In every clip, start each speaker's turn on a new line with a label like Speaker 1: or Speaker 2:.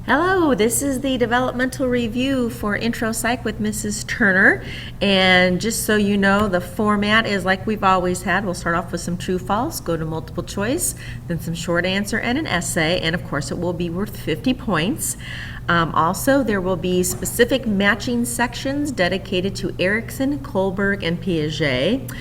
Speaker 1: Hello, this is the developmental review for Intro Psych with Mrs. Turner. And just so you know, the format is like we've always had. We'll start off with some true false, go to multiple choice, then some short answer and an essay, and of course it will be worth 50 points. Also, there will be specific matching sections dedicated to Erikson, Kohlberg, and Piaget.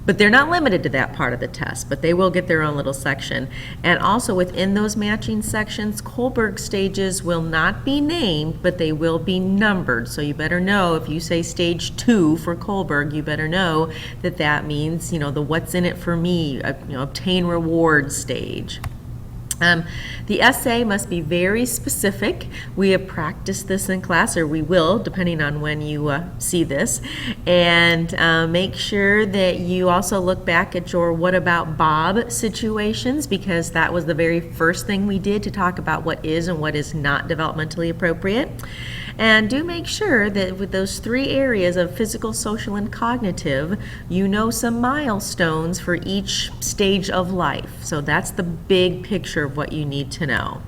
Speaker 1: But they're not limited to that part of the test, but they will get their own little section. And also within those matching sections, Kohlberg stages will not be named, but they will be numbered. So you better know if you say stage 2 for Kohlberg, you better know that that means, the what's in it for me, obtain reward stage. The essay must be very specific. We have practiced this in class, or we will, depending on when you see this. And make sure that you also look back at your what about Bob situations, because that was the very first thing we did to talk about what is and what is not developmentally appropriate. And do make sure that with those 3 areas of physical, social, and cognitive, you know some milestones for each stage of life. So that's the big picture of what you need to know.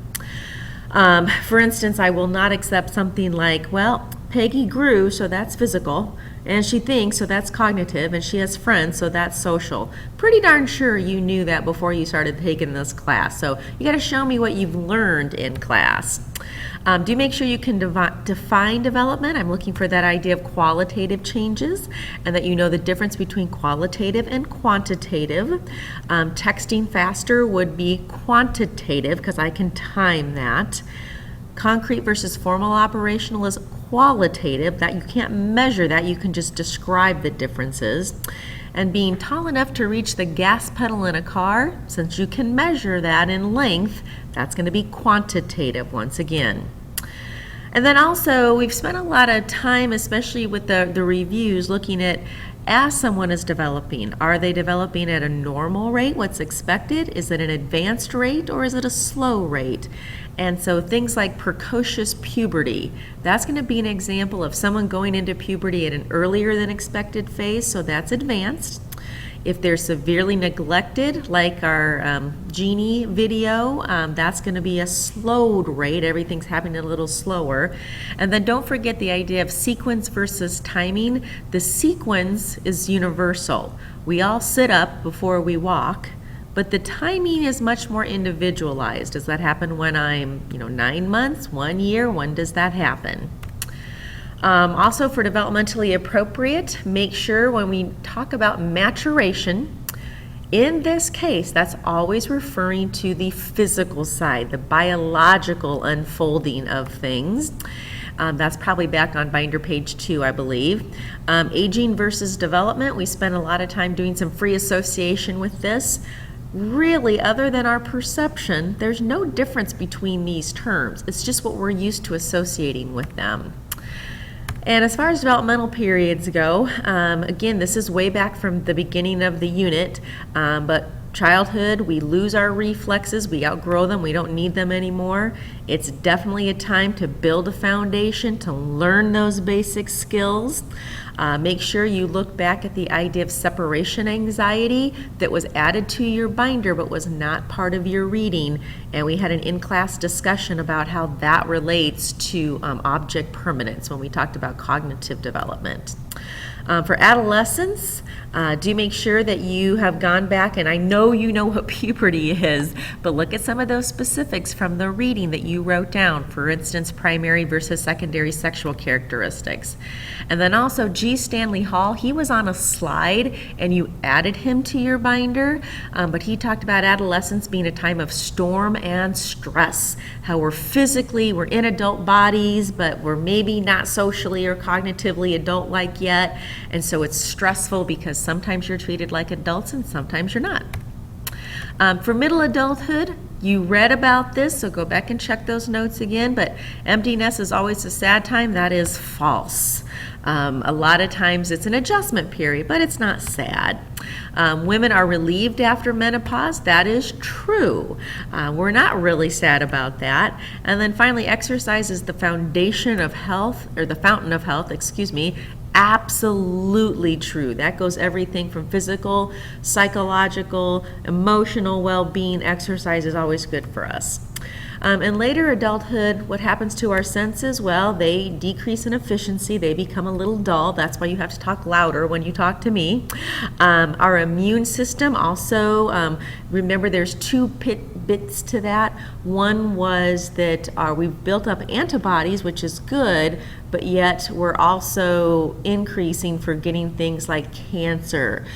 Speaker 1: For instance, I will not accept something like, well, Peggy grew, so that's physical, and she thinks, so that's cognitive, and she has friends, so that's social. Pretty darn sure you knew that before you started taking this class, so you got to show me what you've learned in class. Do make sure you can define development. I'm looking for that idea of qualitative changes, and that you know the difference between qualitative and quantitative. Texting faster would be quantitative because I can time that. Concrete versus formal operational is qualitative, that you can't measure that, you can just describe the differences. And being tall enough to reach the gas pedal in a car, since you can measure that in length, that's going to be quantitative once again. And then also, we've spent a lot of time, especially with the reviews, looking at as someone is developing. Are they developing at a normal rate, what's expected? Is it an advanced rate, or is it a slow rate? And so things like precocious puberty, that's going to be an example of someone going into puberty at an earlier than expected phase, so that's advanced. If they're severely neglected, like our Genie video, that's going to be a slowed rate. Everything's happening a little slower. And then don't forget the idea of sequence versus timing. The sequence is universal. We all sit up before we walk, but the timing is much more individualized. Does that happen when I'm 9 months, 1 year? When does that happen? Also, for developmentally appropriate, make sure when we talk about maturation, in this case, that's always referring to the physical side, the biological unfolding of things. That's probably back on binder page 2, I believe. Aging versus development, we spent a lot of time doing some free association with this. Really, other than our perception, there's no difference between these terms. It's just what we're used to associating with them. And as far as developmental periods go, again, this is way back from the beginning of the unit, but childhood, we lose our reflexes, we outgrow them, we don't need them anymore. It's definitely a time to build a foundation, to learn those basic skills. Make sure you look back at the idea of separation anxiety that was added to your binder but was not part of your reading, and we had an in-class discussion about how that relates to object permanence when we talked about cognitive development. For adolescents, do make sure that you have gone back, and I know you know what puberty is, but look at some of those specifics from the reading that you wrote down. For instance, primary versus secondary sexual characteristics. And then also G. Stanley Hall, he was on a slide and you added him to your binder, but he talked about adolescence being a time of storm and stress, how we're in adult bodies, but we're maybe not socially or cognitively adult-like yet, and so it's stressful because sometimes you're treated like adults and sometimes you're not. For middle adulthood, you read about this, so go back and check those notes again, but emptiness is always a sad time. That is false. A lot of times it's an adjustment period, but it's not sad. Women are relieved after menopause. That is true. We're not really sad about that. And then finally, exercise is the foundation of health, or the fountain of health, Absolutely true. That goes everything from physical, psychological, emotional well-being. Exercise is always good for us. In later adulthood, what happens to our senses? Well, they decrease in efficiency. They become a little dull. That's why you have to talk louder when you talk to me. Our immune system also, remember there's two bits to that. One was that we've built up antibodies, which is good, but yet we're also increasing for getting things like cancer.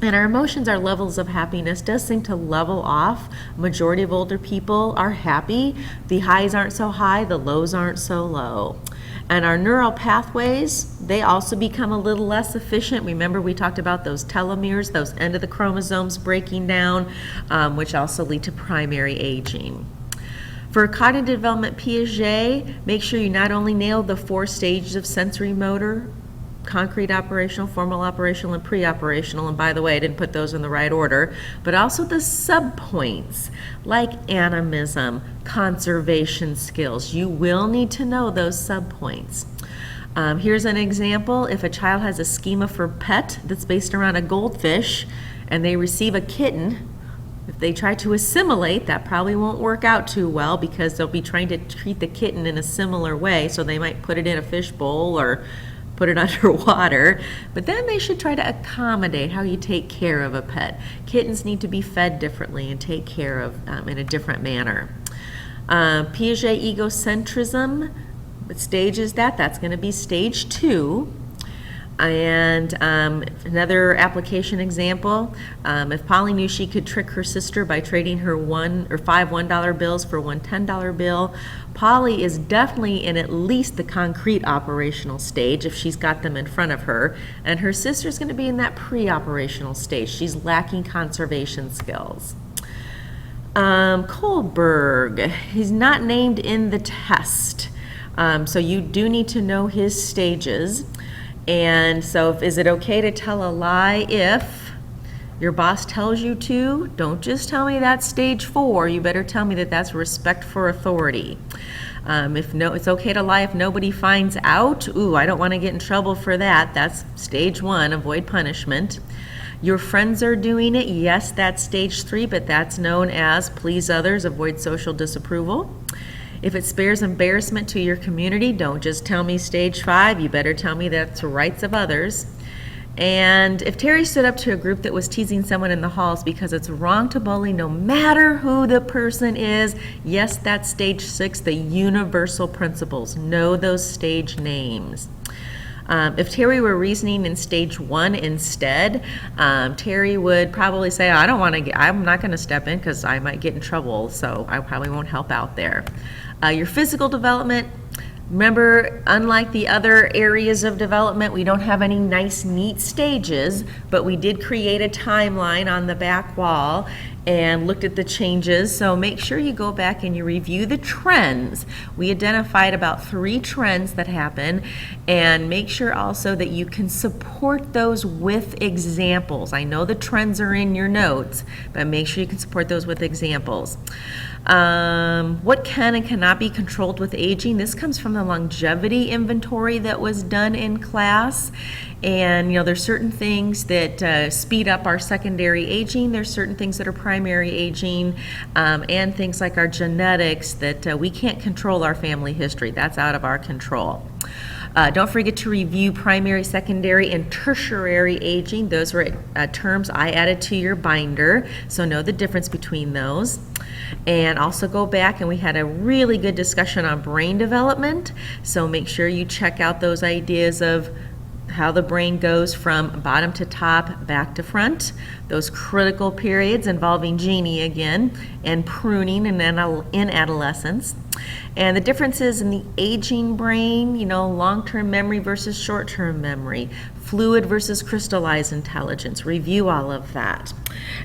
Speaker 1: And our emotions, our levels of happiness does seem to level off. Majority of older people are happy. The highs aren't so high, the lows aren't so low. And our neural pathways, they also become a little less efficient. Remember we talked about those telomeres, those end of the chromosomes breaking down, which also lead to primary aging. For cognitive development Piaget, make sure you not only nail the 4 stages of sensory motor, concrete operational, formal operational, and pre-operational, and by the way, I didn't put those in the right order, but also the subpoints like animism, conservation skills. You will need to know those subpoints. Here's an example. If a child has a schema for pet that's based around a goldfish and they receive a kitten, if they try to assimilate, that probably won't work out too well because they'll be trying to treat the kitten in a similar way, so they might put it in a fish bowl or put it underwater, but then they should try to accommodate how you take care of a pet. Kittens need to be fed differently and take care of in a different manner. Piaget egocentrism, what stage is that? That's going to be stage 2. And another application example, if Polly knew she could trick her sister by trading her 5 $1 bills for one $10 bill, Polly is definitely in at least the concrete operational stage if she's got them in front of her, and her sister's going to be in that pre-operational stage. She's lacking conservation skills. Kohlberg, he's not named in the test, so you do need to know his stages. And so is it okay to tell a lie if your boss tells you to? Don't just tell me that's stage 4. You better tell me that that's respect for authority. It's okay to lie if nobody finds out. Ooh, I don't want to get in trouble for that. That's stage 1, avoid punishment. Your friends are doing it. Yes, that's stage 3, but that's known as please others, avoid social disapproval. If it spares embarrassment to your community, don't just tell me stage 5, you better tell me that's rights of others. And if Terry stood up to a group that was teasing someone in the halls because it's wrong to bully no matter who the person is, yes, that's stage 6, the universal principles. Know those stage names. If Terry were reasoning in stage 1 instead, Terry would probably say, I'm not going to step in because I might get in trouble, so I probably won't help out there. Your physical development, remember, unlike the other areas of development, we don't have any nice, neat stages, but we did create a timeline on the back wall and looked at the changes. So make sure you go back and you review the trends. We identified about 3 trends that happen, and make sure also that you can support those with examples. I know the trends are in your notes, but make sure you can support those with examples. What can and cannot be controlled with aging? This comes from the longevity inventory that was done in class. And there's certain things that speed up our secondary aging. There's certain things that are primary aging, and things like our genetics that we can't control our family history. That's out of our control. Don't forget to review primary, secondary, and tertiary aging. Those were terms I added to your binder, so know the difference between those. And also go back, and we had a really good discussion on brain development, so make sure you check out those ideas of how the brain goes from bottom to top, back to front, those critical periods involving Jeannie again, and pruning in adolescence. And the differences in the aging brain, long-term memory versus short-term memory, fluid versus crystallized intelligence. Review all of that.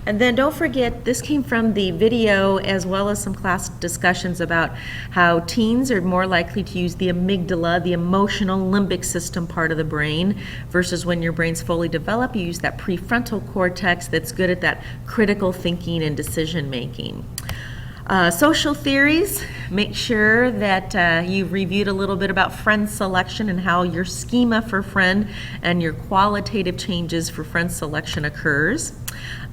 Speaker 1: And then don't forget, this came from the video as well as some class discussions about how teens are more likely to use the amygdala, the emotional limbic system part of the brain, versus when your brain's fully developed, you use that prefrontal cortex that's good at that critical thinking and decision making. Social theories, make sure that you've reviewed a little bit about friend selection and how your schema for friend and your qualitative changes for friend selection occurs.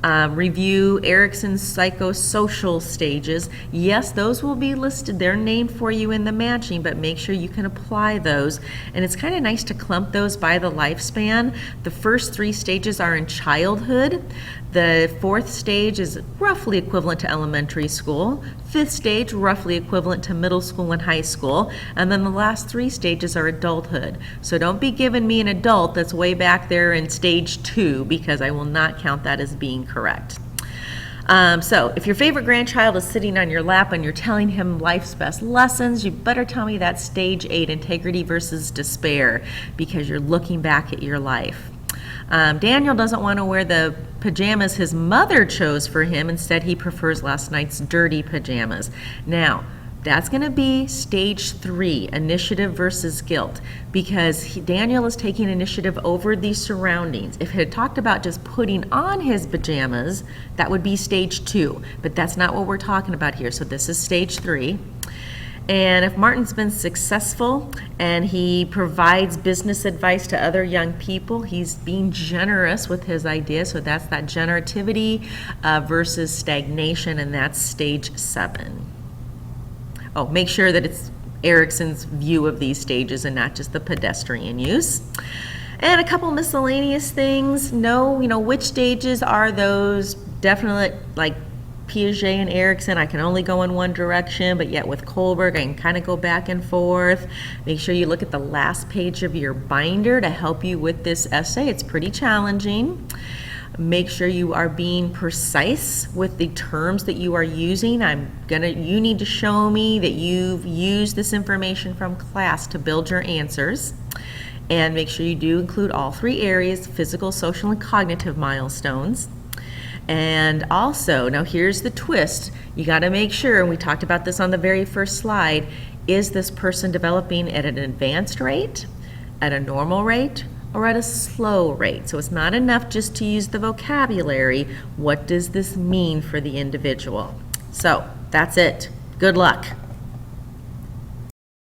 Speaker 1: Review Erickson's psychosocial stages. Yes, those will be listed. They're named for you in the matching, but make sure you can apply those. And it's kind of nice to clump those by the lifespan. The first 3 stages are in childhood. The 4th stage is roughly equivalent to elementary school. 5th stage, roughly equivalent to middle school and high school. And then the last 3 stages are adulthood. So don't be giving me an adult that's way back there in stage 2, because I will not count that as being correct. So if your favorite grandchild is sitting on your lap and you're telling him life's best lessons, you better tell me that's stage 8, integrity versus despair, because you're looking back at your life. Daniel doesn't want to wear the pajamas his mother chose for him. Instead, he prefers last night's dirty pajamas. Now, that's going to be stage 3, initiative versus guilt, because Daniel is taking initiative over these surroundings. If he had talked about just putting on his pajamas, that would be stage 2, but that's not what we're talking about here. So this is stage 3. And if Martin's been successful and he provides business advice to other young people, he's being generous with his ideas. So that's that generativity versus stagnation, and that's stage 7. Oh, make sure that it's Erickson's view of these stages and not just the pedestrian use. And a couple miscellaneous things. Know, which stages are those. Definitely, like Piaget and Erickson, I can only go in one direction, but yet with Kohlberg, I can kind of go back and forth. Make sure you look at the last page of your binder to help you with this essay. It's pretty challenging. Make sure you are being precise with the terms that you are using. You need to show me that you've used this information from class to build your answers. And make sure you do include all 3 areas: physical, social, and cognitive milestones. And also, now here's the twist, you got to make sure, and we talked about this on the very first slide, is this person developing at an advanced rate, at a normal rate, or at a slow rate? So it's not enough just to use the vocabulary. What does this mean for the individual? So that's it. Good luck.